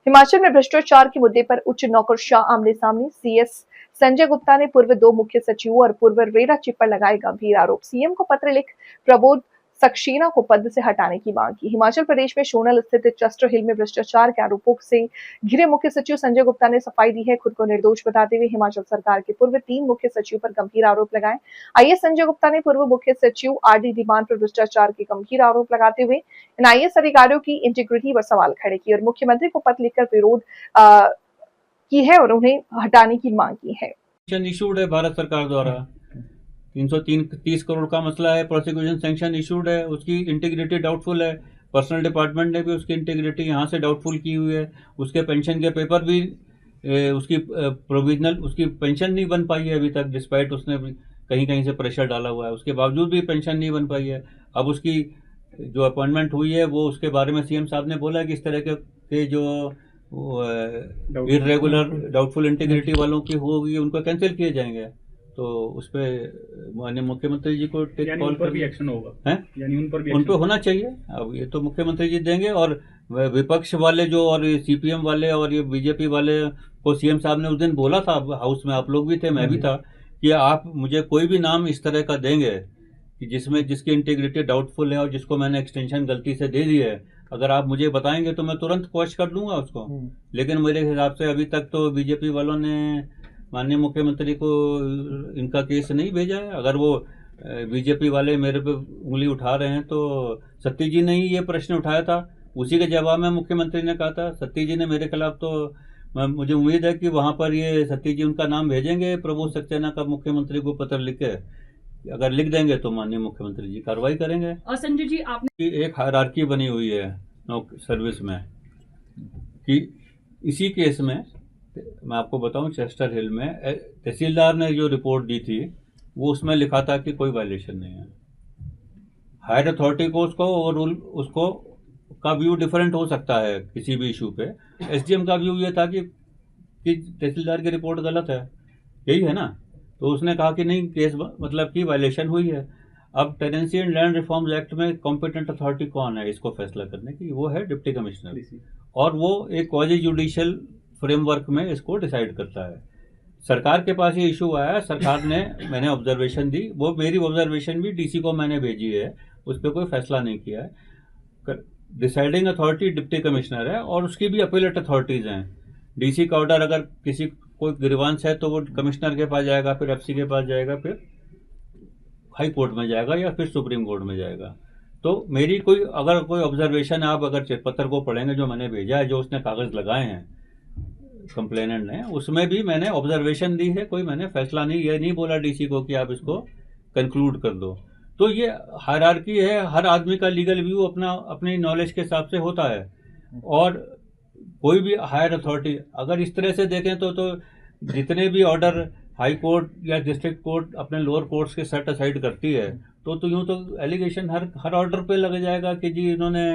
हिमाचल में भ्रष्टाचार के मुद्दे पर उच्च नौकरशाह आमने सामने। सीएस संजय गुप्ता ने पूर्व 2 मुख्य सचिवों और पूर्व रेरा चीफ पर लगाए गंभीर आरोप। सीएम को पत्र लिख प्रबोध सक्सेना को पद से हटाने की मांग की। हिमाचल प्रदेश में सोनल स्थित चेस्टर हिल में भ्रष्टाचार के आरोपों से घिरे मुख्य सचिव संजय गुप्ता ने सफाई दी है। खुद को निर्दोष बताते हुए हिमाचल सरकार के पूर्व 3 मुख्य सचिव पर गंभीर आरोप लगाए। आईएएस संजय गुप्ता ने पूर्व मुख्य सचिव आरडी धीमान पर भ्रष्टाचार के गंभीर आरोप लगाते हुए इन आईएएस अधिकारियों की इंटीग्रिटी पर सवाल खड़े किए और मुख्यमंत्री को पत्र लिखकर विरोध की है और उन्हें हटाने की मांग की है। इशूड है भारत सरकार द्वारा 330 करोड़ का मसला है। प्रोसिक्यूशन सैंक्शन इशूड है, उसकी इंटीग्रिटी डाउटफुल है। पर्सनल डिपार्टमेंट ने भी उसकी इंटीग्रिटी यहाँ से डाउटफुल की हुई है। उसके पेंशन के पेपर भी उसकी प्रोविजनल उसकी पेंशन नहीं बन पाई है अभी तक, डिस्पाइट उसने कहीं कहीं से प्रेशर डाला हुआ है, उसके बावजूद भी पेंशन नहीं बन पाई है। अब उसकी जो अपॉइंटमेंट हुई है वो उसके बारे में सीएम साहब ने बोला कि इस तरह के जो इरेगुलर डाउटफुल इंटीग्रिटी वालों की होगी उनको कैंसिल किए जाएंगे। तो उस पर माननीय मुख्यमंत्री जी को कॉल पर भी एक्शन होगा है, यानी उन पर होना चाहिए। अब ये तो मुख्यमंत्री जी देंगे और विपक्ष वाले जो और सीपीएम वाले और ये बीजेपी वाले को सीएम साहब ने उस दिन बोला था हाउस में, आप लोग भी थे, मैं भी था, कि आप मुझे कोई भी नाम इस तरह का देंगे कि जिसकी इंटीग्रिटी डाउटफुल है और जिसको मैंने एक्सटेंशन गलती से दे दी है, अगर आप मुझे बताएंगे तो मैं तुरंत क्वेश कर लूंगा उसको। लेकिन मेरे हिसाब से अभी तक तो बीजेपी वालों ने माननीय मुख्यमंत्री को इनका केस नहीं भेजा है। अगर वो बीजेपी वाले मेरे पे उंगली उठा रहे हैं तो सत्ती जी ने ही ये प्रश्न उठाया था, उसी के जवाब में मुख्यमंत्री ने कहा था। सत्ती जी ने मेरे खिलाफ तो मुझे उम्मीद है कि वहां पर ये सत्ती जी उनका नाम भेजेंगे प्रबोध सक्सेना का मुख्यमंत्री को पत्र लिख के, अगर लिख देंगे तो माननीय मुख्यमंत्री जी कार्रवाई करेंगे। और संजय जी आपने एक हायरार्की बनी हुई है सर्विस में कि इसी केस में मैं आपको बताऊं, चेस्टर हिल में तहसीलदार ने जो रिपोर्ट दी थी वो उसमें लिखा था कि कोई वायलेशन नहीं है। हायर अथॉरिटी को उसको ओवररूल उसको का व्यू डिफरेंट हो सकता है किसी भी इशू पे। एसडीएम का व्यू ये था कि तहसीलदार की रिपोर्ट गलत है, यही है ना। तो उसने कहा कि नहीं, केस मतलब कि वायलेशन हुई है। अब tenancy and land reforms act में कॉम्पिटेंट अथॉरिटी कौन है इसको फैसला करने की? वो है डिप्टी कमिश्नर, और वो एक क्वाजी जुडिशियल फ्रेमवर्क में इसको डिसाइड करता है। सरकार के पास ये इशू आया, सरकार ने मैंने ऑब्जर्वेशन दी, वो मेरी ऑब्जर्वेशन भी डीसी को मैंने भेजी है, उस पर कोई फैसला नहीं किया है। डिसाइडिंग अथॉरिटी डिप्टी कमिश्नर है और उसकी भी अपीलेट अथॉरिटीज हैं। डीसी का ऑर्डर अगर किसी कोई ग्रीवांस है तो वो कमिश्नर के पास जाएगा, फिर एफसी के पास जाएगा, फिर हाई कोर्ट में जाएगा या फिर सुप्रीम कोर्ट में जाएगा। तो मेरी अगर कोई ऑब्जर्वेशन है, आप अगर चिट्ठपत्र को पढ़ेंगे जो मैंने भेजा है, जो उसने कागज लगाए हैं कंप्लेनेंट ने, उसमें भी मैंने ऑब्जर्वेशन दी है, कोई मैंने फैसला नहीं, ये नहीं बोला डीसी को कि आप इसको कंक्लूड कर दो। तो ये हायरार्की है, हर आदमी का लीगल व्यू अपनी नॉलेज के हिसाब से होता है। और कोई भी हायर अथॉरिटी अगर इस तरह से देखें तो जितने भी ऑर्डर हाई कोर्ट या डिस्ट्रिक्ट कोर्ट अपने लोअर कोर्ट्स के सेट असाइड करती है तो यूं तो एलिगेशन हर ऑर्डर पे लग जाएगा कि जी इन्होंने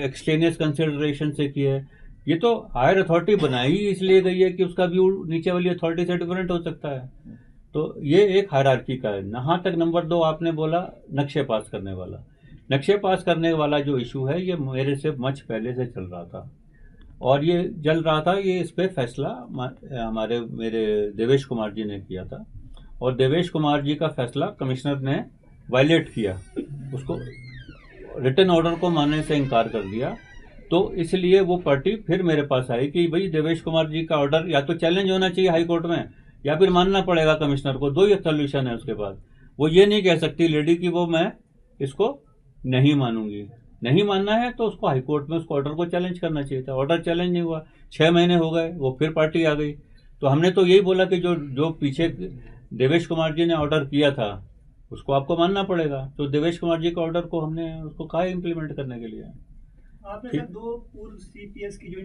एक्सटेनियस कंसिडरेशन से किया है। ये तो हायर अथॉरिटी बनाई इसलिए गई है कि उसका व्यू नीचे वाली अथॉरिटी से डिफरेंट हो सकता है। तो ये एक हायरार्की का है। यहाँ तक नंबर 2 आपने बोला नक्शे पास करने वाला। नक्शे पास करने वाला जो इशू है ये मेरे से मच पहले से चल रहा था और ये चल रहा था। ये इस पे फैसला मेरे देवेश कुमार जी ने किया था और देवेश कुमार जी का फैसला कमिश्नर ने वायलेट किया, उसको रिटन ऑर्डर को मानने से इनकार कर दिया। तो इसलिए वो पार्टी फिर मेरे पास आई कि भाई देवेश कुमार जी का ऑर्डर या तो चैलेंज होना चाहिए हाई कोर्ट में या फिर मानना पड़ेगा कमिश्नर को। 2 ही सोल्यूशन है उसके पास। वो ये नहीं कह सकती लेडी कि वो मैं इसको नहीं मानूंगी। नहीं मानना है तो उसको हाई कोर्ट में उसको ऑर्डर को चैलेंज करना चाहिए था। ऑर्डर चैलेंज नहीं हुआ, 6 महीने हो गए, वो फिर पार्टी आ गई। तो हमने तो यही बोला कि जो पीछे देवेश कुमार जी ने ऑर्डर किया था उसको आपको मानना पड़ेगा। तो देवेश कुमार जी का ऑर्डर को हमने उसको कहा इम्प्लीमेंट करने के लिए। आपने 2 पूर्व सीपीएस की जो